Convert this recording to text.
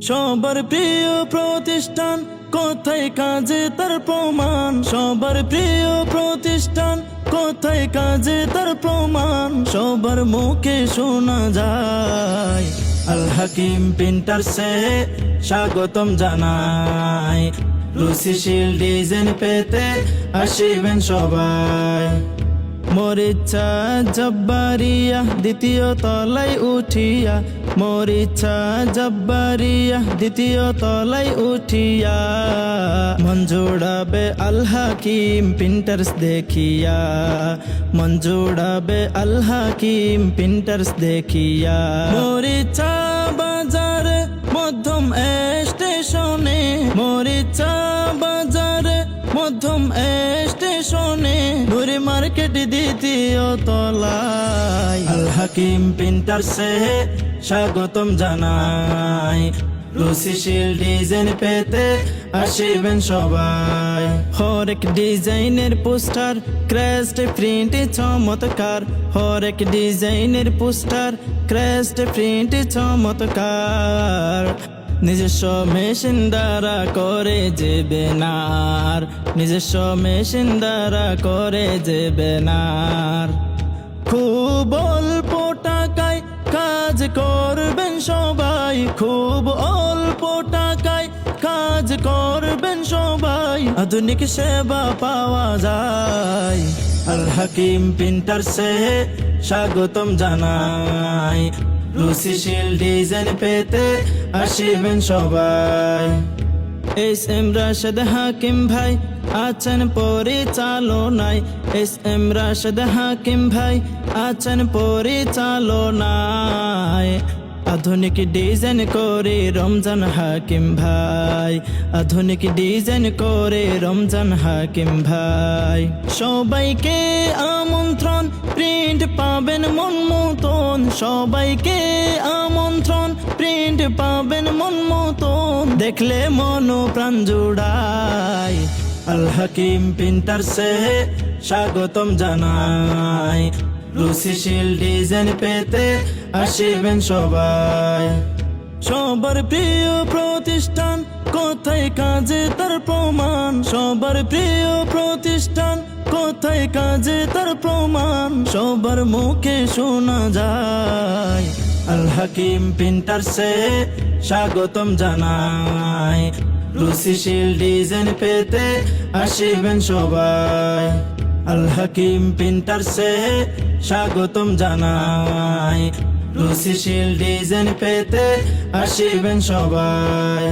সবার প্রিয় প্রতিষ্ঠান, কোথায় কাজে তার প্রমাণ। সবার প্রিয় প্রতিষ্ঠান, কোথায় কাজে তার প্রমাণ। সবার মুখে শোনা যায়, আল হাকিম প্রিন্টার্সে স্বাগতম জানাই। রুচিশীল ডিজাইন পেতে আসিবেন সবাই। মরিচা জব্বারিয়া দ্বিতীয় তলায় উঠিয়া, মরিচা জব্বারিয়া দ্বিতীয় তলায় উঠিয়া। মন জোড়াবে আল হাকিম প্রিন্টার্স দেখিয়া, মন জোড়াবে আল হাকিম প্রিন্টার্স দেখিয়া। মরিচা বাজারে মধ্যম স্টেশনে, মরিচা বাজারে মধ্যম স্টেশনে। নুরি মার্কেট দ্বিতীয় তলায়, আল হাকিম প্রিন্টার্সে স্বাগতম জানাই। রুচিশীল ডিজাইন পেতে আসিবেন সবাই। হরেক ডিজাইনের পোস্টার, ক্রেস্ট প্রিন্ট চমৎকার। হরেক ডিজাইনের পোস্টার, ক্রেস্ট প্রিন্ট চমৎকার। নিজস্ব মেশিন দ্বারা করে যে বেনার, নিজস্ব মেশিন দ্বারা করে যে বেনার। খুব অল্প টাকায় কাজ করবেন সবাই, খুব অল্প টাকায় কাজ করবেন সবাই। আধুনিক সেবা পাওয়া যায়, আল হাকিম প্রিন্টার্সে স্বাগতম জানাই। রুচিশীল ডিজাইন পেতে আসিবেন সবাই। এস এম রাশেদ হাকিম ভাই আছেন পরিচালনায়, এস এম রাশেদ হাকিম ভাই আছেন পরিচালনায়। আধুনিক ডিজাইন করে রমজান হাকিম ভাই, আধুনিক ডিজাইন করে রমজান হাকিম ভাই। সবাইকে আমন্ত্রণ, প্রিন্ট পাবেন মন মতন। সবাইকে আমন্ত্রণ, প্রিন্ট পাবেন মন মতন। দেখলে মন প্রাণ জুড়ায়, আল হাকিম প্রিন্টার্সে স্বাগতম জানাই। রুচিশীল ডিজাইন পেতে আসিবেন সবাই। সবার প্রিয় প্রতিষ্ঠান, কোথায় কাজে তার প্রমাণ। সবার প্রিয় প্রতিষ্ঠান, কোথায় কাজে তার প্রমাণ। সবার মুখে শোনা যায়, আল হাকিম প্রিন্টার্সে স্বাগতম জানাই। রুচিশীল ডিজাইন পেতে আসিবেন সবাই। আল হাকিম প্রিন্টার্সে স্বাগতম জানাই। রুচিশীল ডিজাইন পেতে আসিবেন সবাই।